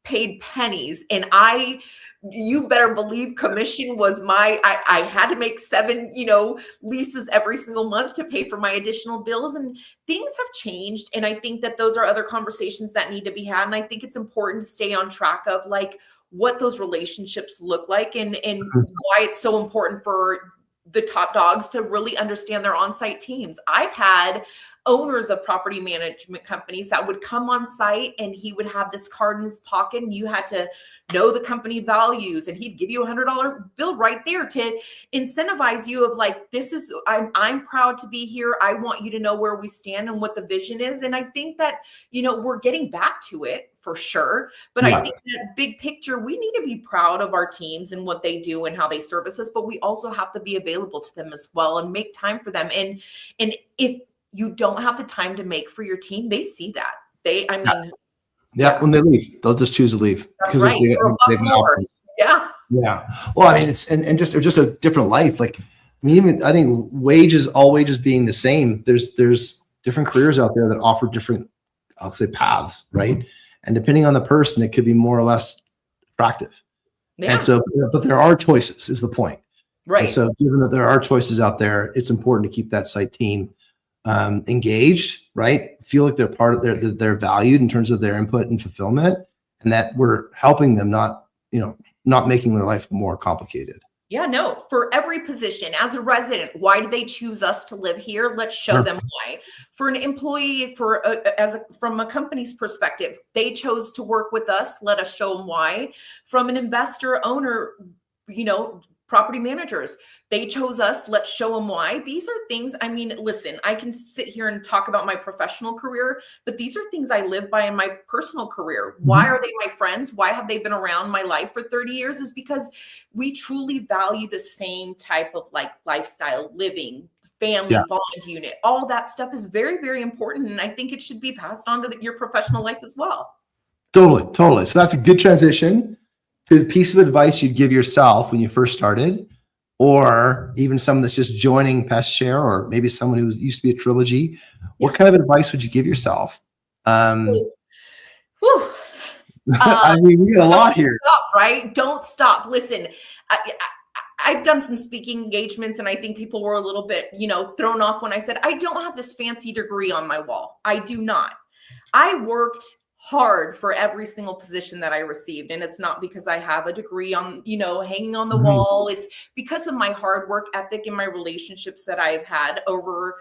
paid pennies and you better believe commission was I had to make 7, leases every single month to pay for my additional bills, and things have changed. And I think that those are other conversations that need to be had. And I think it's important to stay on track of like what those relationships look like and why it's so important for the top dogs to really understand their on-site teams. I've had owners of property management companies that would come on site and he would have this card in his pocket and you had to know the company values and he'd give you $100 bill right there to incentivize you of like, I'm proud to be here. I want you to know where we stand and what the vision is. And I think that, we're getting back to it for sure. But I think that big picture, we need to be proud of our teams and what they do and how they service us, but we also have to be available to them as well and make time for them. And if you don't have the time to make for your team, they see that. When they leave, they'll just choose to leave because right. Yeah. Well, I mean, it's and just a different life. Like, I think all wages being the same, there's different careers out there that offer different, I'll say, paths, right? And depending on the person, it could be more or less attractive. Yeah. And so, but there are choices, is the point. Right. And so given that there are choices out there, it's important to keep that site team engaged, right? Feel like they're part of they're valued in terms of their input and fulfillment, and that we're helping them, not not making their life more complicated. Yeah, no, for every position as a resident, why did they choose us to live here? Let's show them why. For an employee, from a company's perspective, they chose to work with us. Let us show them why. From an investor owner, property managers, they chose us. Let's show them why. These are things, I mean, listen, I can sit here and talk about my professional career, but these are things I live by in my personal career. Why are they my friends? Why have they been around my life for 30 years? Is because we truly value the same type of lifestyle, living, family bond unit. All that stuff is very, very important. And I think it should be passed on to your professional life as well. Totally. So that's a good transition to the piece of advice you'd give yourself when you first started, or even someone that's just joining PestShare, or maybe someone who used to be a Trilogy. What kind of advice would you give yourself? I mean, we got a lot here. Stop, right? Don't stop. Listen, I've done some speaking engagements, and I think people were a little bit, thrown off when I said, I don't have this fancy degree on my wall. I do not. I worked hard for every single position that I received. And it's not because I have a degree on, hanging on the wall. It's because of my hard work ethic and my relationships that I've had over,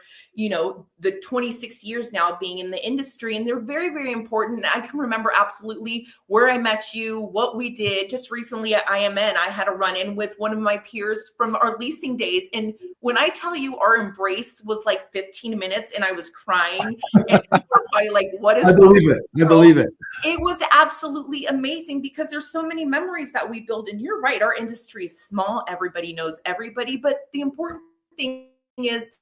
the 26 years now of being in the industry. And they're very, very important. And I can remember absolutely where I met you, what we did. Just recently at IMN, I had a run-in with one of my peers from our leasing days. And when I tell you our embrace was like 15 minutes and I was crying, and people were probably like, what is I believe it. I believe it. It was absolutely amazing because there's so many memories that we build. And you're right, our industry is small. Everybody knows everybody. But the important thing is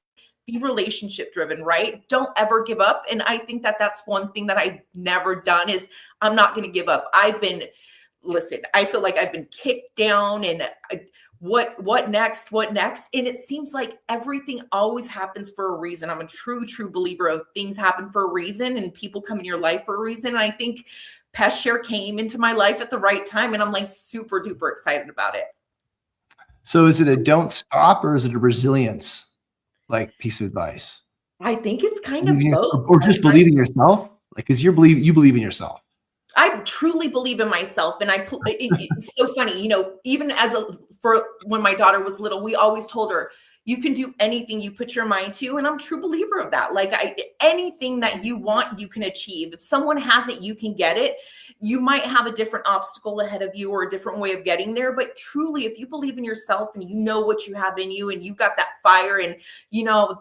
be relationship driven, right? Don't ever give up. And I think that that's one thing that I've never done is I'm not going to give up. I feel like I've been kicked down and what next? And it seems like everything always happens for a reason. I'm a true believer of things happen for a reason and people come in your life for a reason. And I think PestShare came into my life at the right time. And I'm like super duper excited about it. So is it a don't stop, or is it a resilience piece of advice? I think it's kind of both. Or just believe in yourself, because you believe in yourself. I truly believe in myself. And it's so funny, even for when my daughter was little, we always told her, you can do anything you put your mind to. And I'm a true believer of that. Anything that you want, you can achieve. If someone has it, you can get it. You might have a different obstacle ahead of you or a different way of getting there. But truly, if you believe in yourself and you know what you have in you and you got that fire, and,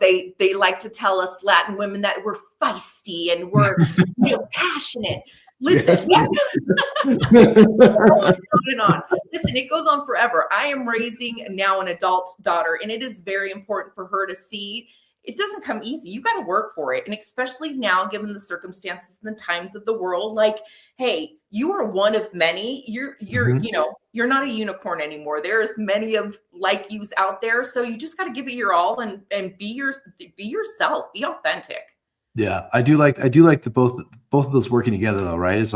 they like to tell us Latin women that we're feisty and we're, passionate. Listen, yes. on and on. Listen, it goes on forever. I am raising now an adult daughter, and it is very important for her to see it doesn't come easy. You got to work for it. And especially now, given the circumstances and the times of the world, hey, you are one of many. You're you're not a unicorn anymore. There's many of like yous out there. So you just got to give it your all and be yourself, be authentic. Yeah, I do like the both of those working together though, right? It's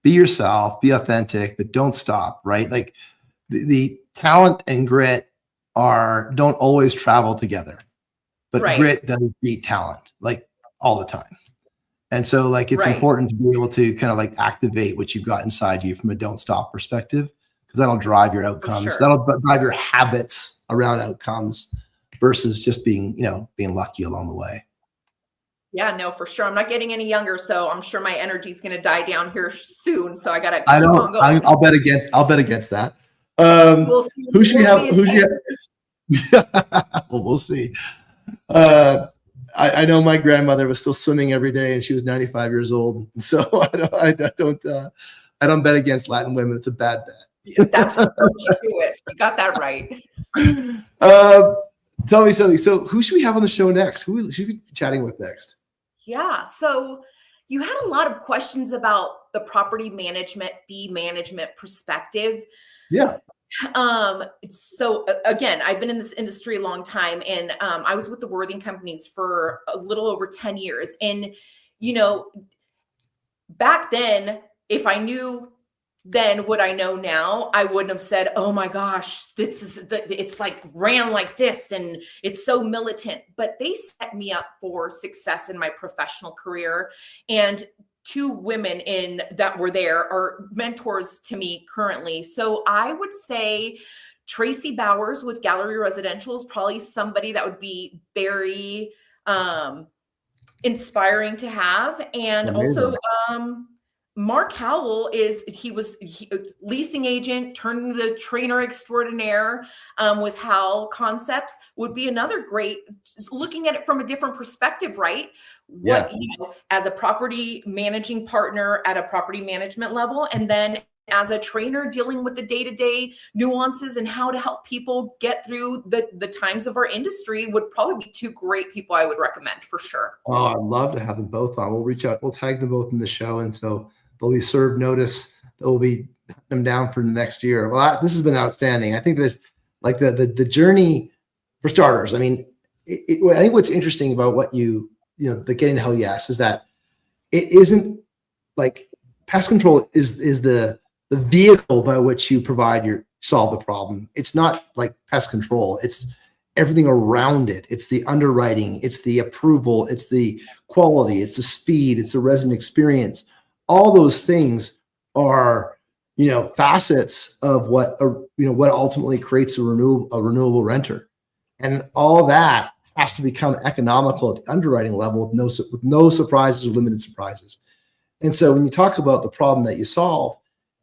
be yourself, be authentic, but don't stop, right? The talent and grit don't always travel together, but grit doesn't beat talent all the time. And so it's important to be able to kind of activate what you've got inside you from a don't stop perspective, because that'll drive your outcomes. Sure. That'll drive your habits around outcomes versus just being lucky along the way. Yeah, no, for sure. I'm not getting any younger, so I'm sure my energy is going to die down here soon. So I got to. I'll bet against that. We'll see. Who should we have? Well, we'll see. I know my grandmother was still swimming every day, and she was 95 years old. So I don't bet against Latin women. It's a bad bet. Yeah, that's how you do it. You got that right. Tell me something. So who should we have on the show next? Who should we be chatting with next? Yeah. So you had a lot of questions about the property management, fee management perspective. Yeah. So again, I've been in this industry a long time, and I was with the Worthing companies for a little over 10 years. And, back then, if I knew then what I know now, I wouldn't have said, oh my gosh, it's ran like this and it's so militant. But they set me up for success in my professional career. And two women in that were there are mentors to me currently. So I would say Tracy Bowers with Gallery Residential is probably somebody that would be very inspiring to have. And Amazing. also Mark Howell he was a leasing agent turned into trainer extraordinaire with Howell Concepts would be another great, looking at it from a different perspective, right? What, as a property managing partner at a property management level, and then as a trainer dealing with the day-to-day nuances and how to help people get through the times of our industry would probably be two great people I would recommend for sure. Oh, I'd love to have them both on. We'll reach out. We'll tag them both in the show. And so they'll be served notice. They'll be them down for the next year. Well, this has been outstanding. I think there's like the journey for starters. I mean, I think what's interesting about what the Getting to Hell Yes is that it isn't like pest control is the vehicle by which you solve the problem. It's not like pest control. It's everything around it. It's the underwriting, it's the approval, it's the quality, it's the speed, it's the resident experience. All those things are, facets of what ultimately creates a renewable renter. And all that has to become economical at the underwriting level with no surprises or limited surprises. And so when you talk about the problem that you solve,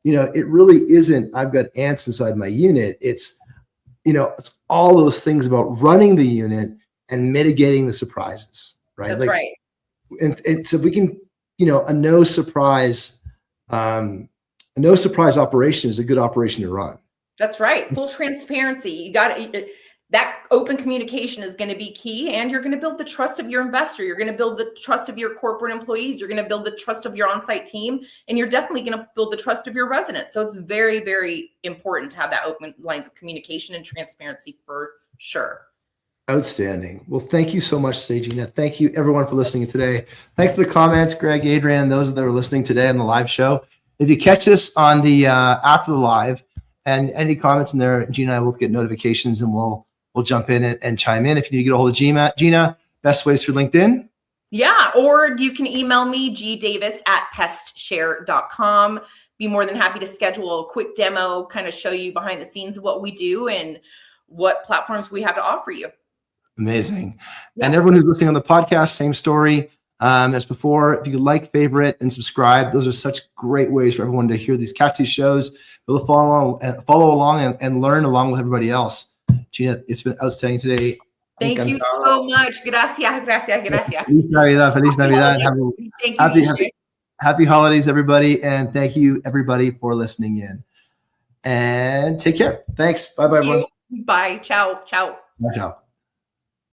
it really isn't, I've got ants inside my unit. It's all those things about running the unit and mitigating the surprises, right? That's right. And so if we can, a no surprise operation is a good operation to run. That's right. Full transparency. You got that open communication is going to be key, and you're going to build the trust of your investor. You're going to build the trust of your corporate employees. You're going to build the trust of your on-site team, and you're definitely going to build the trust of your residents. So it's very, very important to have that open lines of communication and transparency for sure. Outstanding. Well, thank you so much, Gina. Thank you everyone for listening today. Thanks for the comments, Greg, Adrian, and those that are listening today on the live show. If you catch this on the after the live and any comments in there, Gina and I will get notifications and we'll jump in and chime in. If you need to get a hold of Gina, best ways for LinkedIn. Yeah, or you can email me, gdavis@pestshare.com. Be more than happy to schedule a quick demo, kind of show you behind the scenes of what we do and what platforms we have to offer you. Amazing. Yeah. And everyone who's listening on the podcast, same story as before. If you could like, favorite, and subscribe, those are such great ways for everyone to catch these shows. They'll follow along and learn along with everybody else. Gina, it's been outstanding today. Thank you so much. Gracias. Feliz Navidad. Happy holidays, everybody. And thank you, everybody, for listening in. And take care. Thanks. Bye-bye, everyone. Bye. Ciao. Ciao.